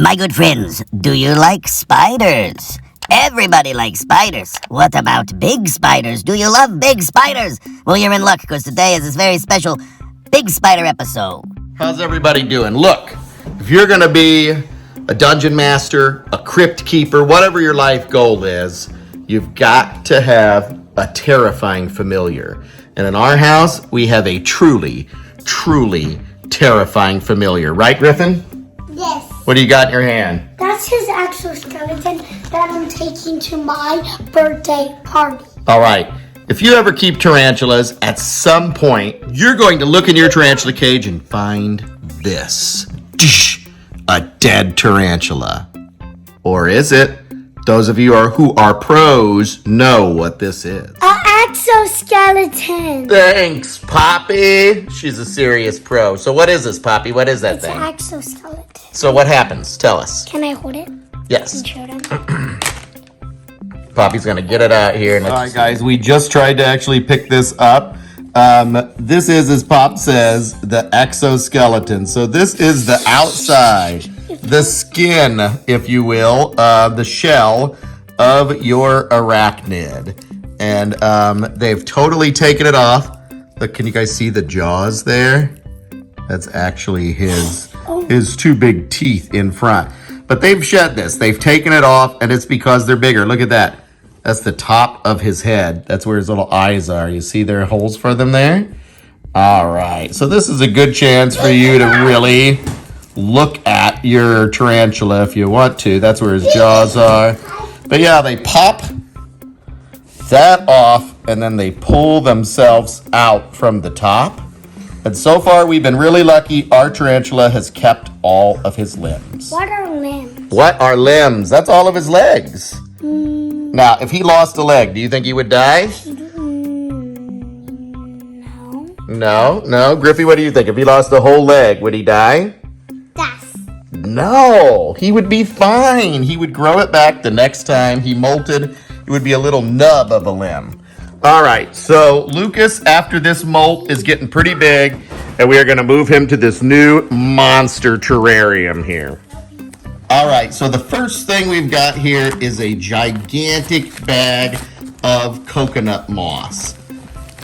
My good friends, do you like spiders? Everybody likes spiders. What about big spiders? Do you love big spiders? Well, you're in luck because today is this very special big spider episode. How's everybody doing? Look, if you're going to be a dungeon master, a crypt keeper, whatever your life goal is, you've got to have a terrifying familiar. And in our house, we have a truly terrifying familiar. Right, Griffin? Yes. What do you got in your hand? That's his exoskeleton that I'm taking to my birthday party. All right. If you ever keep tarantulas, at some point, you're going to look in your tarantula cage and find this. A dead tarantula. Or is it? Those of you who are pros know what this is. An exoskeleton. Thanks, Poppy. She's a serious pro. So what is this, Poppy? What is that It's thing? an exoskeleton. So what happens? Tell us. Can I hold it Yes. and show them? Poppy's going to get it out here. All right, guys, we just tried to actually pick this up. This is, as Pop says, the exoskeleton. So this is the outside, the skin, if you will, the shell of your arachnid. And they've totally taken it off. Look, can you guys see the jaws there? That's actually his two big teeth in front. But they've shed this. They've taken it off, and it's because they're bigger. Look at that. That's the top of his head. That's where his little eyes are. You see there are holes for them there? All right. So this is a good chance for you to really look at your tarantula if you want to. That's where his jaws are. But yeah, they pop that off, and then they pull themselves out from the top. And so far, we've been really lucky. Our tarantula has kept all of his limbs. What are limbs? What are limbs? That's all of his legs. Now, if he lost a leg, do you think he would die? No. No. Griffey, what do you think? If he lost a whole leg, would he die? Yes. No, he would be fine. He would grow it back the next time he molted. It would be a little nub of a limb. All right, so Lucas, after this molt, is getting pretty big, and we are going to move him to this new monster terrarium here. All right, so the first thing we've got here is a gigantic bag of coconut moss.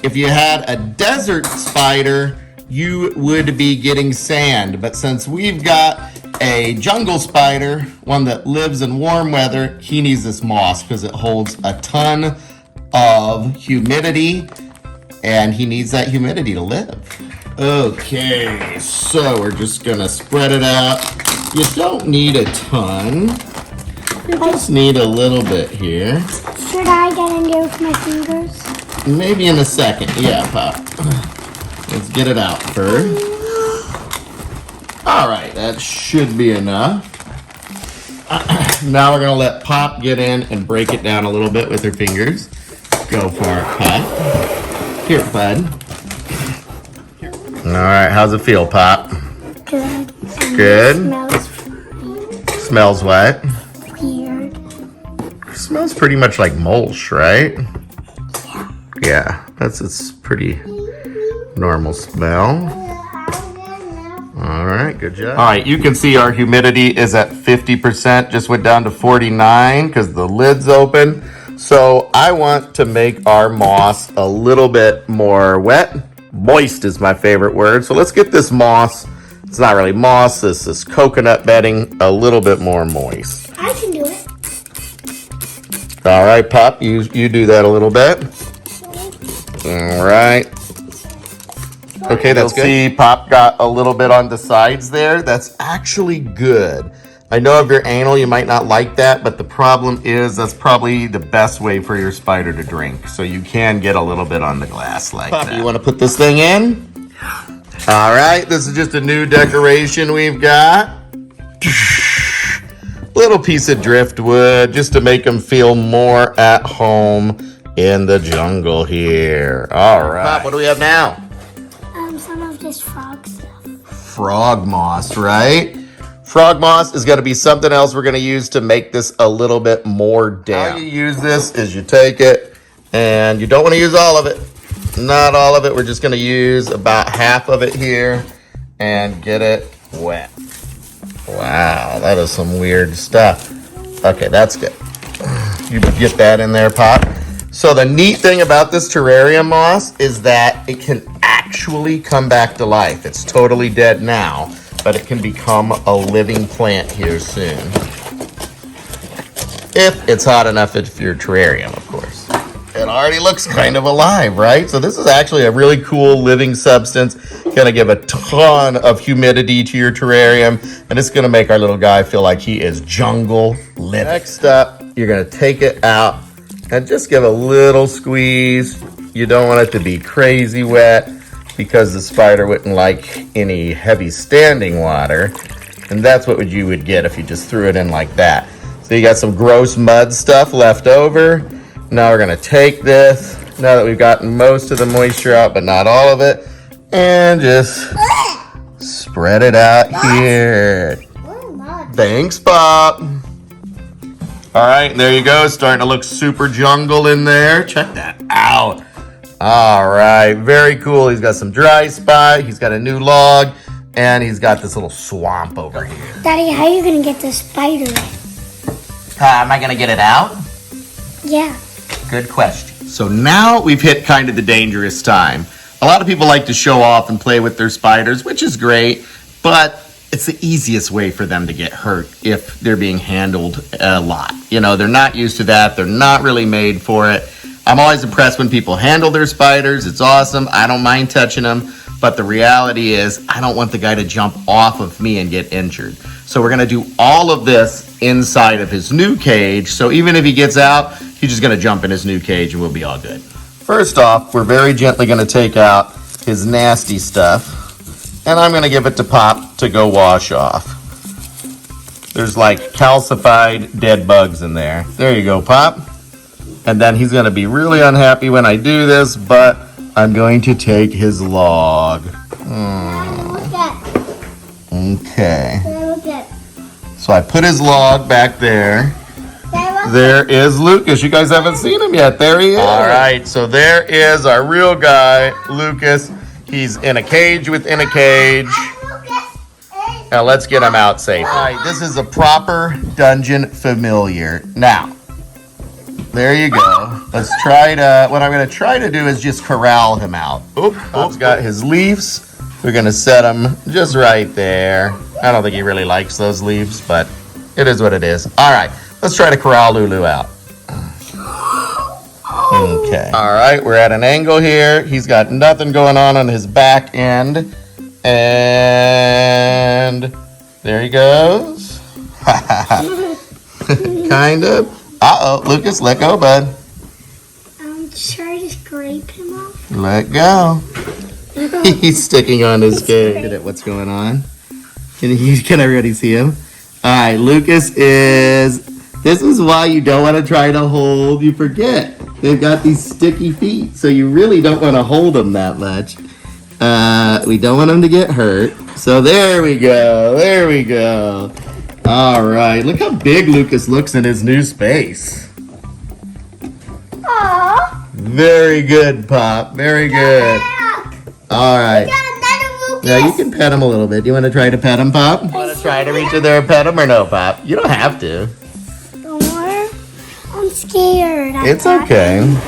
If you had a desert spider, you would be getting sand, but since we've got a jungle spider, one that lives in warm weather, he needs this moss because it holds a ton of humidity, and he needs that humidity to live. Okay, so we're just gonna spread it out. You don't need a ton. You just need a little bit here. Should I get in there with my fingers? Maybe in a second. Yeah, Pop. Let's get it out first. All right, that should be enough. Now we're gonna let Pop get in and break it down a little bit with her fingers. Go for it, Pop. Here, bud. All right, how's it feel, Pop? Good. Good. Smells Smells what? weird. Smells pretty much like mulch, right? Yeah, that's its pretty normal smell. All right, good job. All right, you can see our humidity is at 50%, just went down to 49 because the lid's open. So I want to make our moss a little bit more wet. Moist is my favorite word. So let's get this moss, it's not really moss, this is coconut bedding, a little bit more moist. I can do it. All right, Pop, you do that a little bit. All right. Okay, that's good. See, Pop got a little bit on the sides there. That's actually good. I know if you're anal, you might not like that, but the problem is that's probably the best way for your spider to drink. So you can get a little bit on the glass like that. You want to put this thing in? All right, this is just a new decoration we've got. Little piece of driftwood just to make them feel more at home in the jungle here. All right. Pop, what do we have now? Some of this frog stuff. Frog moss, right? Frog moss is going to be something else we're going to use to make this a little bit more damp. How you use this is you take it, and you don't want to use all of it. Not all of it. We're just going to use about half of it here and get it wet. Wow, that is some weird stuff. Okay, that's good. You get that in there, Pop. So the neat thing about this terrarium moss is that it can actually come back to life. It's totally dead now, but it can become a living plant here soon. If it's hot enough for your terrarium, of course. It already looks kind of alive, right? So this is actually a really cool living substance. Gonna give a ton of humidity to your terrarium, and it's gonna make our little guy feel like he is jungle living. Next up, you're gonna take it out and just give a little squeeze. You don't want it to be crazy wet because the spider wouldn't like any heavy standing water. And that's what you would get if you just threw it in like that. So you got some gross mud stuff left over. Now we're gonna take this, now that we've gotten most of the moisture out, but not all of it, and just spread it out here. Thanks, Pop. All right, there you go. It's starting to look super jungle in there. Check that out. All right, very cool. He's got some dry spot. He's got a new log, and he's got this little swamp over here. Daddy, how are you gonna get the spider? Am I gonna get it out? Yeah. Good question. So now we've hit kind of the dangerous time. A lot of people like to show off and play with their spiders, which is great, but it's the easiest way for them to get hurt if they're being handled a lot. You know, they're not used to that. They're not really made for it. I'm always impressed when people handle their spiders. It's awesome. I don't mind touching them. But the reality is, I don't want the guy to jump off of me and get injured. So we're gonna do all of this inside of his new cage. So even if he gets out, he's just gonna jump in his new cage and we'll be all good. First off, we're very gently gonna take out his nasty stuff. And I'm gonna give it to Pop to go wash off. There's like calcified dead bugs in there. There you go, Pop. And then he's gonna be really unhappy when I do this, but I'm going to take his log. Okay. So I put his log back there. There is Lucas. You guys haven't seen him yet. There he is. All right, so there is our real guy, Lucas. He's in a cage within a cage. Now let's get him out safe. All right, this is a proper dungeon familiar. Now, there you go. Let's try to, what I'm gonna try to do is just corral him out. Oop, Bob's got his leaves. We're gonna set him just right there. I don't think he really likes those leaves, but it is what it is. All right, let's try to corral Lulu out. Okay. All right, we're at an angle here. He's got nothing going on his back end. And there he goes. Kind of. Uh-oh, Lucas, let go, bud. Try to scrape him off. Let go. He's sticking on his cage. Look at what's going on. Can everybody see him? All right, Lucas is, this is why you don't want to try to hold. You forget. They've got these sticky feet, so you really don't want to hold them that much. We don't want them to get hurt. So there we go. There we go. All right. Look how big Lucas looks in his new space. Aww. Very good, Pop. Very good. All right. Now you can pet him a little bit. Do you want to try to pet him, Pop? Want to try to reach in there and pet him or no, Pop? You don't have to. I'm scared. It's okay. I'm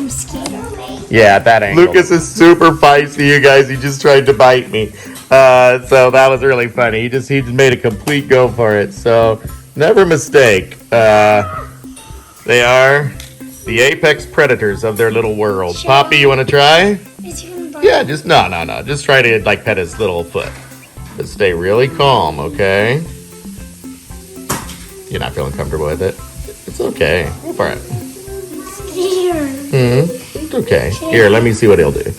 scared. Yeah, that angle. Lucas is super feisty, you guys. He just tried to bite me. So that was really funny. He just made a complete go for it. So never mistake. They are the apex predators of their little world. Sure. Poppy, you want to try? Yeah, just no. Just try to like pet his little foot. But stay really calm, okay? You're not feeling comfortable with it. It's okay. Go for it. It's okay. Here, let me see what he'll do.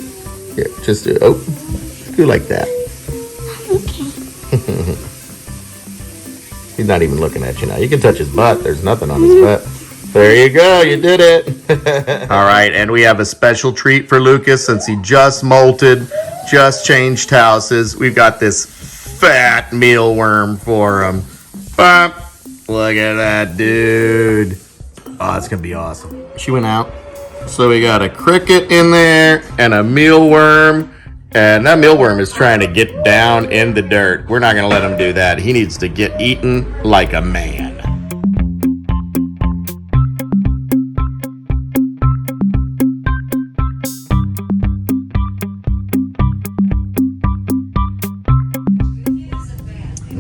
Here, just do. Oh, do like that. Okay. He's not even looking at you now. You can touch his butt. There's nothing on his butt. There you go. You did it. All right, and we have a special treat for Lucas since he just molted, just changed houses. We've got this fat mealworm for him. Bop. Look at that, dude. Oh, it's going to be awesome. She went out. So we got a cricket in there and a mealworm And that mealworm is trying to get down in the dirt. We're not going to let him do that. He needs to get eaten like a man.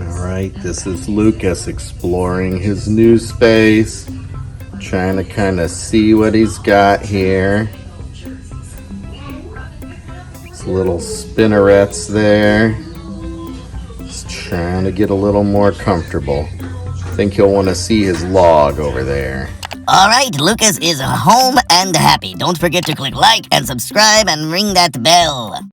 All right, this is Lucas exploring his new space, trying to kind of see what he's got here. Little spinnerets there. Just trying to get a little more comfortable. I think he'll want to see his log over there. All right, Lucas is home and happy. Don't forget to click like and subscribe and ring that bell.